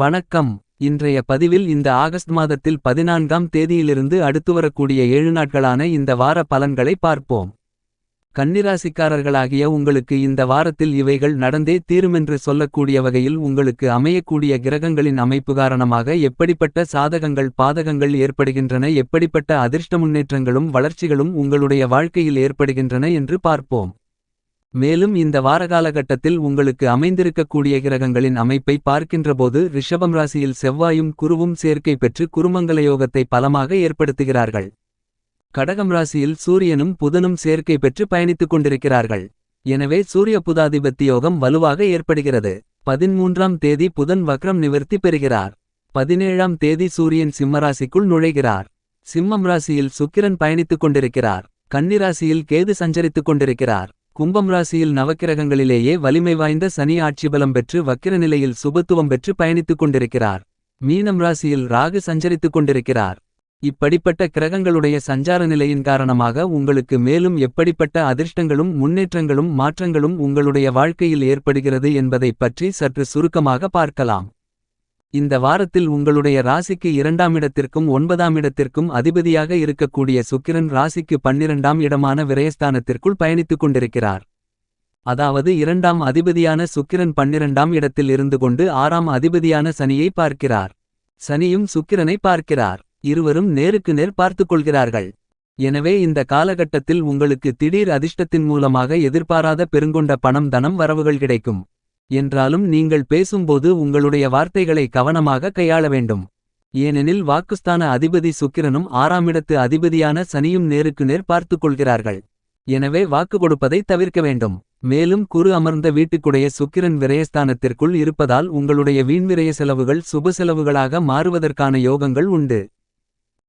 வணக்கம். இன்றைய பதிவில் இந்த ஆகஸ்ட் மாதத்தில் 14ஆம் தேதியிலிருந்து அடுத்து வரக்கூடிய 7 நாட்களான இந்த வார பலன்களை பார்ப்போம். கன்னிராசிக்காரர்களாகிய உங்களுக்கு இந்த வாரத்தில் இவைகள் நடந்தே தீருமென்று சொல்லக்கூடிய வகையில் உங்களுக்கு அமையக்கூடிய கிரகங்களின் அமைப்பு காரணமாக எப்படிப்பட்ட சாதகங்கள் பாதகங்கள் ஏற்படுகின்றன, எப்படிப்பட்ட அதிர்ஷ்ட முன்னேற்றங்களும் வளர்ச்சிகளும் உங்களுடைய வாழ்க்கையில் ஏற்படுகின்றன என்று பார்ப்போம். மேலும் இந்த வாரகாலகட்டத்தில் உங்களுக்கு அமைந்திருக்கக்கூடிய கிரகங்களின் அமைப்பை பார்க்கின்றபோது ரிஷபம் ராசியில் செவ்வாயும் குருவும் சேர்க்கை பெற்று குருமங்கல யோகத்தை பலமாக ஏற்படுத்துகிறார்கள். கடகம் ராசியில் சூரியனும் புதனும் சேர்க்கை பெற்று பயணித்துக் கொண்டிருக்கிறார்கள். எனவே சூரிய புதாதிபத்தி யோகம் வலுவாக ஏற்படுகிறது. 13ஆம் தேதி புதன் வக்ரம் நிவர்த்தி பெறுகிறார். 17ஆம் தேதி சூரியன் சிம்மராசிக்குள் நுழைகிறார். சிம்மம் ராசியில் சுக்கிரன் பயணித்துக் கொண்டிருக்கிறார். கன்னிராசியில் கேது சஞ்சரித்துக் கொண்டிருக்கிறார். கும்பம் ராசியில் நவக்கிரகங்களிலேயே வலிமை வாய்ந்த சனி ஆட்சிபலம் பெற்று வக்கிர நிலையில் சுபத்துவம் பெற்று பயணித்துக் கொண்டிருக்கிறார். மீனம் ராசியில் ராகு சஞ்சரித்துக் கொண்டிருக்கிறார். இப்படிப்பட்ட கிரகங்களுடைய சஞ்சார நிலையின் காரணமாக உங்களுக்கு மேலும் எப்படிப்பட்ட அதிர்ஷ்டங்களும் முன்னேற்றங்களும் மாற்றங்களும் உங்களுடைய வாழ்க்கையில் ஏற்படுகிறது என்பதைப் பற்றி சற்று சுருக்கமாக பார்க்கலாம். இந்த வாரத்தில் உங்களுடைய ராசிக்கு 2ஆம் இடத்திற்கும் 9ஆம் இடத்திற்கும் அதிபதியாக இருக்கக்கூடிய சுக்கிரன் ராசிக்கு 12ஆம் இடமான விரயஸ்தானத்திற்குள் பயணித்துக் கொண்டிருக்கிறார். அதாவது 2ஆம் அதிபதியான சுக்கிரன் 12ஆம் இடத்தில் இருந்து கொண்டு 6ஆம் அதிபதியான சனியை பார்க்கிறார். சனியும் சுக்கிரனை பார்க்கிறார். இருவரும் நேருக்கு நேர் பார்த்துக் கொள்கிறார்கள். எனவே இந்த காலகட்டத்தில் உங்களுக்கு திடீர் அதிர்ஷ்டத்தின் மூலமாக எதிர்பாராத பெருங்கொண்ட பணம் தனம் வரவுகள் கிடைக்கும். என்றாலும் நீங்கள் பேசும்போது உங்களுடைய வார்த்தைகளை கவனமாக கையாள வேண்டும். ஏனெனில் வாக்குஸ்தான அதிபதி சுக்கிரனும் 6ஆம் இடத்து அதிபதியான சனியும் நேருக்கு நேர் பார்த்துக் கொள்கிறார்கள். எனவே வாக்கு கொடுப்பதை தவிர்க்க வேண்டும். மேலும் குரு அமர்ந்த வீட்டுக்குடைய சுக்கிரன் விரயஸ்தானத்திற்குள் இருப்பதால் உங்களுடைய வீண்விரய செலவுகள் சுப செலவுகளாக மாறுவதற்கான யோகங்கள் உண்டு.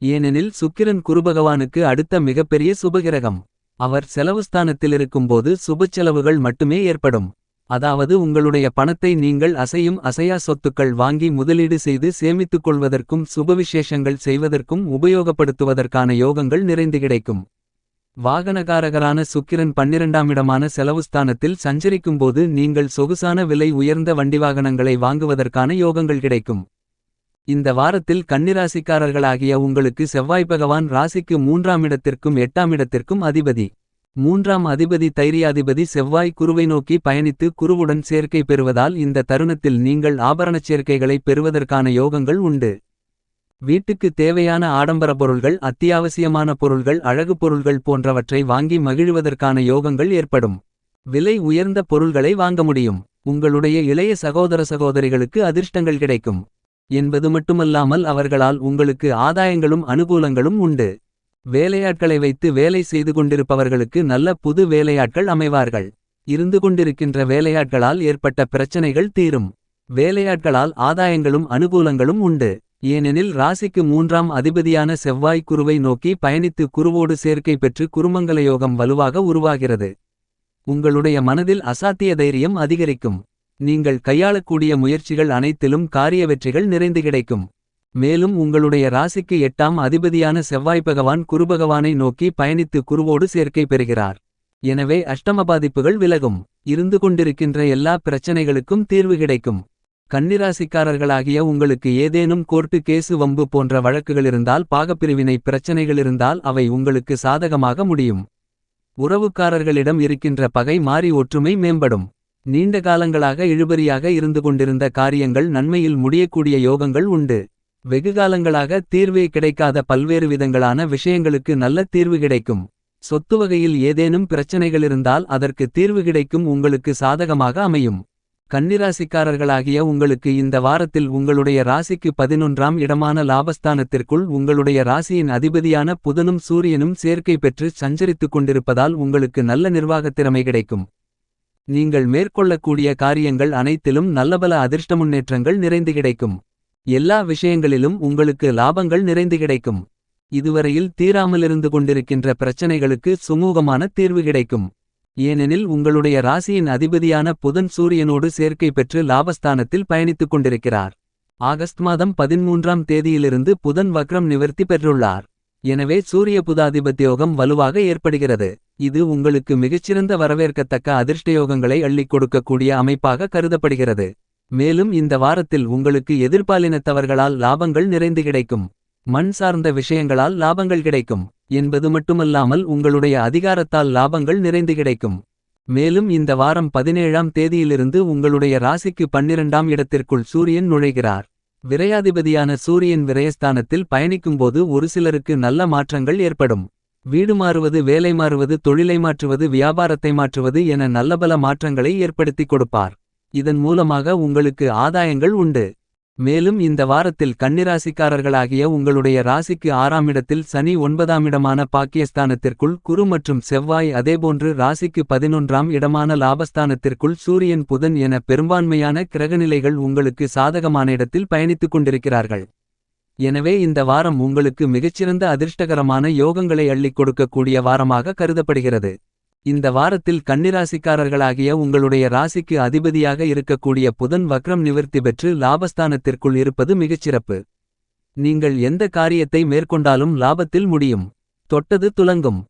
ஏனெனில் சுக்கிரன் குருபகவானுக்கு அடுத்த மிகப்பெரிய சுபகிரகம். அவர் செலவுஸ்தானத்திலிருக்கும்போது சுபச்செலவுகள் மட்டுமே ஏற்படும். அதாவது உங்களுடைய பணத்தை நீங்கள் அசையும் அசையா சொத்துக்கள் வாங்கி முதலீடு செய்து சேமித்துக் கொள்வதற்கும் சுபவிசேஷங்கள் செய்வதற்கும் உபயோகப்படுத்துவதற்கான யோகங்கள் நிறைந்து கிடைக்கும். வாகனகாரகரான சுக்கிரன் 12ஆம் இடமான செலவுஸ்தானத்தில் சஞ்சரிக்கும்போது நீங்கள் சொகுசான விலை உயர்ந்த வண்டிவாகனங்களை வாங்குவதற்கான யோகங்கள் கிடைக்கும். இந்த வாரத்தில் கன்னிராசிக்காரர்களாகிய உங்களுக்கு செவ்வாய் பகவான் ராசிக்கு 3ஆம் இடத்திற்கும் 8ஆம் இடத்திற்கும் அதிபதி. 3ஆம் அதிபதி தைரியாதிபதி செவ்வாய் குருவை நோக்கி பயணித்து குருவுடன் சேர்க்கை பெறுவதால் இந்த தருணத்தில் நீங்கள் ஆபரணச் சேர்க்கைகளை பெறுவதற்கான யோகங்கள் உண்டு. வீட்டுக்கு தேவையான ஆடம்பர பொருள்கள், அத்தியாவசியமான பொருள்கள், அழகு பொருள்கள் போன்றவற்றை வாங்கி மகிழ்வதற்கான யோகங்கள் ஏற்படும். விலை உயர்ந்த பொருள்களை வாங்க முடியும். உங்களுடைய இளைய சகோதர சகோதரிகளுக்கு அதிர்ஷ்டங்கள் கிடைக்கும் என்பது மட்டுமல்லாமல் அவர்களால் உங்களுக்கு ஆதாயங்களும் அனுகூலங்களும் உண்டு. வேலையாட்களை வைத்து வேலை செய்து கொண்டிருப்பவர்களுக்கு நல்ல புது வேலையாட்கள் அமைவார்கள். இருந்து கொண்டிருக்கின்ற வேலையாட்களால் ஏற்பட்ட பிரச்சனைகள் தீரும். வேலையாட்களால் ஆதாயங்களும் அனுகூலங்களும் உண்டு. ஏனெனில் ராசிக்கு 3ஆம் அதிபதியான செவ்வாய் குருவை நோக்கி பயணித்து குருவோடு சேர்க்கை பெற்று குருமங்கல யோகம் வலுவாக உருவாகிறது. உங்களுடைய மனதில் அசாத்திய தைரியம் அதிகரிக்கும். நீங்கள் கையாளக்கூடிய முயற்சிகள் அனைத்திலும் காரிய வெற்றிகள் நிறைந்து கிடைக்கும். மேலும் உங்களுடைய ராசிக்கு 8ஆம் அதிபதியான செவ்வாய் பகவான் குருபகவானை நோக்கி பயணித்து குருவோடு சேர்க்கை பெறுகிறார். எனவே அஷ்டம பாதிப்புகள் விலகும். இருந்து கொண்டிருக்கின்ற எல்லா பிரச்சனைகளுக்கும் தீர்வு கிடைக்கும். கன்னிராசிக்காரர்களாகிய உங்களுக்கு ஏதேனும் கோர்ட்டு கேசு வம்பு போன்ற வழக்குகளிருந்தால், பாகப்பிரிவினை பிரச்சனைகளிருந்தால் அவை உங்களுக்கு சாதகமாக முடியும். உறவுக்காரர்களிடம் இருக்கின்ற பகை மாறி ஒற்றுமை மேம்படும். நீண்ட காலங்களாக இழுபறியாக இருந்து கொண்டிருந்த காரியங்கள் நன்மையில் முடியக்கூடிய யோகங்கள் உண்டு. வெகுகாலங்களாக தீர்வே கிடைக்காத பல்வேறு விதங்களான விஷயங்களுக்கு நல்ல தீர்வு கிடைக்கும். சொத்து வகையில் ஏதேனும் பிரச்சனைகளிருந்தால் அதற்கு தீர்வு கிடைக்கும், உங்களுக்கு சாதகமாக அமையும். கன்னிராசிக்காரர்களாகிய உங்களுக்கு இந்த வாரத்தில் உங்களுடைய ராசிக்கு 11ஆம் இடமான லாபஸ்தானத்திற்குள் உங்களுடைய ராசியின் அதிபதியான புதனும் சூரியனும் சேர்க்கை பெற்று சஞ்சரித்துக் கொண்டிருப்பதால் உங்களுக்கு நல்ல நிர்வாகத்திறமை கிடைக்கும். நீங்கள் மேற்கொள்ளக்கூடிய காரியங்கள் அனைத்திலும் நல்லபல அதிர்ஷ்ட முன்னேற்றங்கள் நிறைந்து கிடைக்கும். எல்லா விஷயங்களிலும் உங்களுக்கு லாபங்கள் நிறைந்து கிடைக்கும். இதுவரையில் தீராமலிருந்து கொண்டிருக்கின்ற பிரச்சனைகளுக்கு சுமூகமான தீர்வு கிடைக்கும். ஏனெனில் உங்களுடைய ராசியின் அதிபதியான புதன் சூரியனோடு சேர்க்கை பெற்று லாபஸ்தானத்தில் பயணித்துக் கொண்டிருக்கிறார். ஆகஸ்ட் மாதம் 13ஆம் தேதியிலிருந்து புதன் வக்ரம் நிவர்த்தி பெற்றுள்ளார். எனவே சூரிய புதாதிபத்தியோகம் வலுவாக ஏற்படுகிறது. இது உங்களுக்கு மிகச்சிறந்த வரவேற்கத்தக்க அதிர்ஷ்டயோகங்களை அள்ளிக் கொடுக்கக்கூடிய அமைப்பாக கருதப்படுகிறது. மேலும் இந்த வாரத்தில் உங்களுக்கு எதிர்பாலினத்தவர்களால் லாபங்கள் நிறைந்து கிடைக்கும். மண் சார்ந்த விஷயங்களால் லாபங்கள் கிடைக்கும் என்பது மட்டுமல்லாமல் உங்களுடைய அதிகாரத்தால் லாபங்கள் நிறைந்து கிடைக்கும். மேலும் இந்த வாரம் 17ஆம் தேதியிலிருந்து உங்களுடைய ராசிக்கு 12ஆம் இடத்திற்குள் சூரியன் நுழைகிறார். விரையாதிபதியான சூரியன் விரயஸ்தானத்தில் பயணிக்கும்போது ஒரு சிலருக்கு நல்ல மாற்றங்கள் ஏற்படும். வீடு மாறுவது, வேலை மாறுவது, தொழிலை மாற்றுவது, வியாபாரத்தை மாற்றுவது என நல்லபல மாற்றங்களை ஏற்படுத்திக் கொடுப்பார். இதன் மூலமாக உங்களுக்கு ஆதாயங்கள் உண்டு. மேலும் இந்த வாரத்தில் கன்னிராசிக்காரர்களாகிய உங்களுடைய ராசிக்கு 6ஆம் இடத்தில் சனி, 9ஆம் இடமான பாக்கியஸ்தானத்திற்குள் குரு மற்றும் செவ்வாய், அதேபோன்று ராசிக்கு 11ஆம் இடமான லாபஸ்தானத்திற்குள் சூரியன், புதன் என பெரும்பான்மையான கிரகநிலைகள் உங்களுக்கு சாதகமான இடத்தில் பயணித்துக் கொண்டிருக்கிறார்கள். எனவே இந்த வாரம் உங்களுக்கு மிகச்சிறந்த அதிர்ஷ்டகரமான யோகங்களை அள்ளிக் கொடுக்கக்கூடிய வாரமாக கருதப்படுகிறது. இந்த வாரத்தில் கன்னிராசிக்காரர்களாகிய உங்களுடைய ராசிக்கு அதிபதியாக இருக்கக்கூடிய புதன் வக்ரம் நிவர்த்தி பெற்று லாபஸ்தானத்திற்குள் இருப்பது மிகச்சிறப்பு. நீங்கள் எந்த காரியத்தை மேற்கொண்டாலும் லாபத்தில் முடியும். தொட்டது துலங்கும்.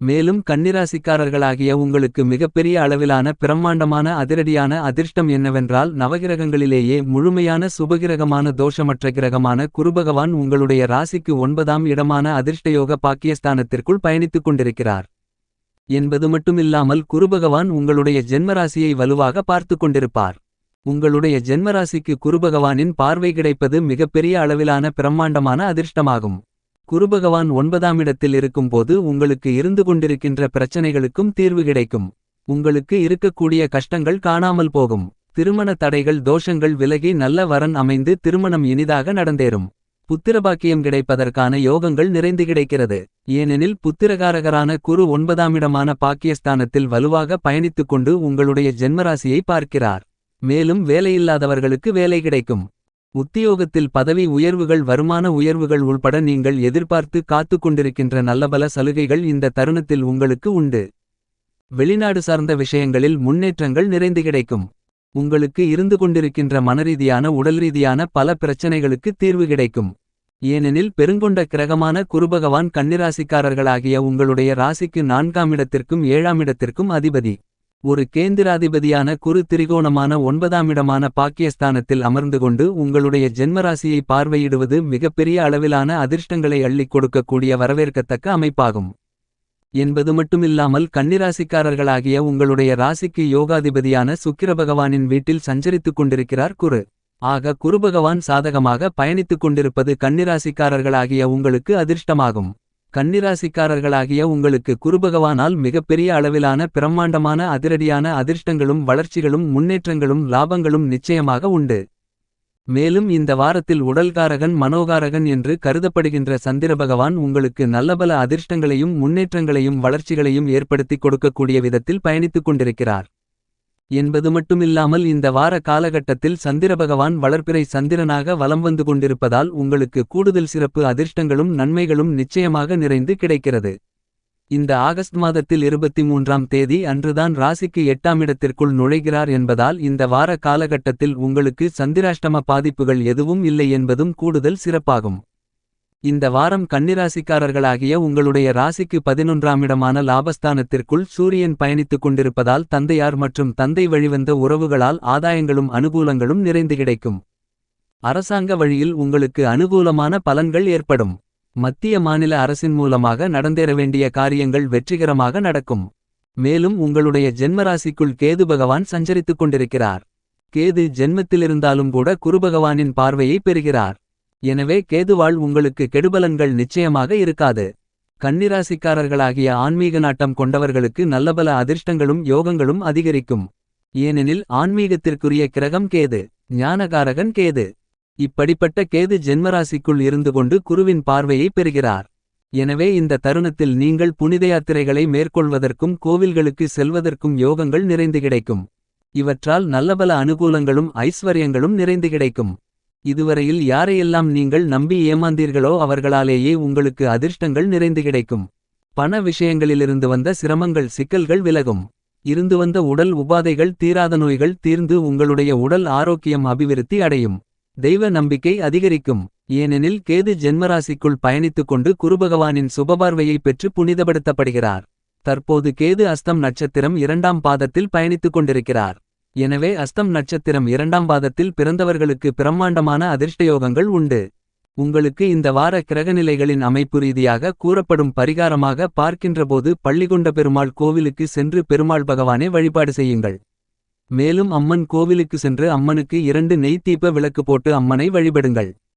மேலும் கன்னிராசிக்காரர்களாகிய உங்களுக்கு மிகப்பெரிய அளவிலான பிரம்மாண்டமான அதிரடியான அதிர்ஷ்டம் என்னவென்றால், நவகிரகங்களிலேயே முழுமையான சுபகிரகமான தோஷமற்ற கிரகமான குருபகவான் உங்களுடைய ராசிக்கு 9ஆம் இடமான அதிர்ஷ்டயோக பாக்கியஸ்தானத்திற்குள் பயணித்துக் கொண்டிருக்கிறார் என்பது மட்டுமில்லாமல் குருபகவான் உங்களுடைய ஜென்மராசியை வலுவாக பார்த்து கொண்டிருப்பார். உங்களுடைய ஜென்மராசிக்கு குருபகவானின் பார்வை கிடைப்பது மிகப்பெரிய அளவிலான பிரம்மாண்டமான அதிர்ஷ்டமாகும். குருபகவான் 9ஆம் இடத்தில் இருக்கும்போது உங்களுக்கு இருந்து கொண்டிருக்கின்ற பிரச்சனைகளுக்கும் தீர்வு கிடைக்கும். உங்களுக்கு இருக்கக்கூடிய கஷ்டங்கள் காணாமல் போகும். திருமண தடைகள், தோஷங்கள் விலகி நல்ல வரன் அமைந்து திருமணம் இனிதாக நடந்தேறும். புத்திரபாக்கியம் கிடைப்பதற்கான யோகங்கள் நிறைந்து கிடைக்கிறது. ஏனெனில் புத்திரகாரகரான குரு 9ஆம் இடமான பாக்கியஸ்தானத்தில் வலுவாக பயணித்துக் கொண்டு உங்களுடைய ஜென்மராசியை பார்க்கிறார். மேலும் வேலையில்லாதவர்களுக்கு வேலை கிடைக்கும். உத்தியோகத்தில் பதவி உயர்வுகள், வருமான உயர்வுகள் உள்பட நீங்கள் எதிர்பார்த்து காத்து கொண்டிருக்கின்ற நல்லபல சலுகைகள் இந்த தருணத்தில் உங்களுக்கு உண்டு. வெளிநாடு சார்ந்த விஷயங்களில் முன்னேற்றங்கள் நிறைந்து கிடைக்கும். உங்களுக்கு இருந்து கொண்டிருக்கின்ற மனரீதியான, உடல்ரீதியான பல பிரச்சனைகளுக்கு தீர்வு கிடைக்கும். ஏனெனில் பெருங்கொண்ட கிரகமான குருபகவான் கன்னிராசிக்காரர்களாகிய உங்களுடைய ராசிக்கு 4ஆம் இடத்திற்கும் 7ஆம் இடத்திற்கும் அதிபதி. ஒரு கேந்திராதிபதியான குரு திரிகோணமான 9ஆம் இடமான பாக்கியஸ்தானத்தில் அமர்ந்து கொண்டு உங்களுடைய ஜென்மராசியை பார்வையிடுவது மிகப்பெரிய அளவிலான அதிர்ஷ்டங்களை அள்ளிக் கொடுக்கக்கூடிய வரவேற்கத்தக்க அமைப்பாகும். என்பது மட்டுமில்லாமல் கன்னிராசிக்காரர்களாகிய உங்களுடைய ராசிக்கு யோகாதிபதியான சுக்கிரபகவானின் வீட்டில் சஞ்சரித்துக் கொண்டிருக்கிறார் குரு. ஆக குருபகவான் சாதகமாக பயணித்துக் கொண்டிருப்பது கன்னிராசிக்காரர்களாகிய உங்களுக்கு அதிர்ஷ்டமாகும். கன்னிராசிக்காரர்களாகிய உங்களுக்கு குருபகவானால் மிகப்பெரிய அளவிலான பிரம்மாண்டமான அதிரடியான அதிர்ஷ்டங்களும் வளர்ச்சிகளும் முன்னேற்றங்களும் லாபங்களும் நிச்சயமாக உண்டு. மேலும் இந்த வாரத்தில் உடல்காரகன், மனோகாரகன் என்று கருதப்படுகின்ற சந்திரபகவான் உங்களுக்கு நல்லபல அதிர்ஷ்டங்களையும் முன்னேற்றங்களையும் வளர்ச்சிகளையும் ஏற்படுத்திக் கொடுக்கக்கூடிய விதத்தில் பயணித்துக் கொண்டிருக்கிறார். என்பது மட்டுமில்லாமல் இந்த வார காலகட்டத்தில் சந்திரபகவான் வளர்பிறை சந்திரனாக வலம் வந்து கொண்டிருப்பதால் உங்களுக்கு கூடுதல் சிறப்பு அதிர்ஷ்டங்களும் நன்மைகளும் நிச்சயமாக நிறைந்து கிடைக்கிறது. இந்த ஆகஸ்ட் மாதத்தில் 23ஆம் தேதி அன்றுதான் ராசிக்கு 8ஆம் இடத்திற்குள் நுழைகிறார் என்பதால் இந்த வார காலகட்டத்தில் உங்களுக்கு சந்திராஷ்டம பாதிப்புகள் எதுவும் இல்லை என்பதும் கூடுதல் சிறப்பாகும். இந்த வாரம் கன்னிராசிக்காரர்களாகிய உங்களுடைய ராசிக்கு 11ஆம் இடமான லாபஸ்தானத்திற்குள் சூரியன் பயணித்துக் கொண்டிருப்பதால் தந்தையார் மற்றும் தந்தை வழிவந்த உறவுகளால் ஆதாயங்களும் அனுகூலங்களும் நிறைந்து கிடைக்கும். அரசாங்க வழியில் உங்களுக்கு அனுகூலமான பலன்கள் ஏற்படும். மத்திய மாநில அரசின் மூலமாக நடந்தேற வேண்டிய காரியங்கள் வெற்றிகரமாக நடக்கும். மேலும் உங்களுடைய ஜென்மராசிக்குள் கேது பகவான் சஞ்சரித்துக் கொண்டிருக்கிறார். கேது ஜென்மத்திலிருந்தாலும் கூட குருபகவானின் பார்வையை பெறுகிறார். எனவே கேதுவால் உங்களுக்கு கெடுபலன்கள் நிச்சயமாக இருக்காது. கன்னிராசிக்காரர்களாகிய ஆன்மீக நாட்டம் கொண்டவர்களுக்கு நல்லபல அதிர்ஷ்டங்களும் யோகங்களும் அதிகரிக்கும். ஏனெனில் ஆன்மீகத்திற்குரிய கிரகம் கேது, ஞானகாரகன் கேது. இப்படிப்பட்ட கேது ஜென்மராசிக்குள் இருந்து கொண்டு குருவின் பார்வையை பெறுகிறார். எனவே இந்த தருணத்தில் நீங்கள் புனித யாத்திரைகளை மேற்கொள்வதற்கும் கோவில்களுக்கு செல்வதற்கும் யோகங்கள் நிறைந்து கிடைக்கும். இவற்றால் நல்லபல அனுகூலங்களும் ஐஸ்வர்யங்களும் நிறைந்து கிடைக்கும். இதுவரையில் யாரையெல்லாம் நீங்கள் நம்பி ஏமாந்தீர்களோ அவர்களாலேயே உங்களுக்கு அதிர்ஷ்டங்கள் நிறைந்து கிடைக்கும். பண விஷயங்களிலிருந்து வந்த சிரமங்கள், சிக்கல்கள் விலகும். இருந்து வந்த உடல் உபாதைகள், தீராத நோய்கள் தீர்ந்து உங்களுடைய உடல் ஆரோக்கியம் அபிவிருத்தி அடையும். தெய்வ நம்பிக்கை அதிகரிக்கும். ஏனெனில் கேது ஜென்மராசிக்குள் பயணித்துக் கொண்டு குருபகவானின் சுபபார்வையை பெற்று புனிதப்படுத்தப்படுகிறார். தற்போது கேது அஸ்தம் நட்சத்திரம் 2ஆம் பாதத்தில் பயணித்துக் கொண்டிருக்கிறார். எனவே அஸ்தம் நட்சத்திரம் 2ஆம் பாதத்தில் பிறந்தவர்களுக்கு பிரம்மாண்டமான அதிர்ஷ்டயோகங்கள் உண்டு. உங்களுக்கு இந்த வார கிரகநிலைகளின் அமைப்பு ரீதியாக கூறப்படும் பரிகாரமாக பார்க்கின்றபோது பள்ளிகொண்ட பெருமாள் கோவிலுக்கு சென்று பெருமாள் பகவானை வழிபாடு செய்யுங்கள். மேலும் அம்மன் கோவிலுக்கு சென்று அம்மனுக்கு 2 நெய் தீப விளக்கு போட்டு அம்மனை வழிபடுங்கள்.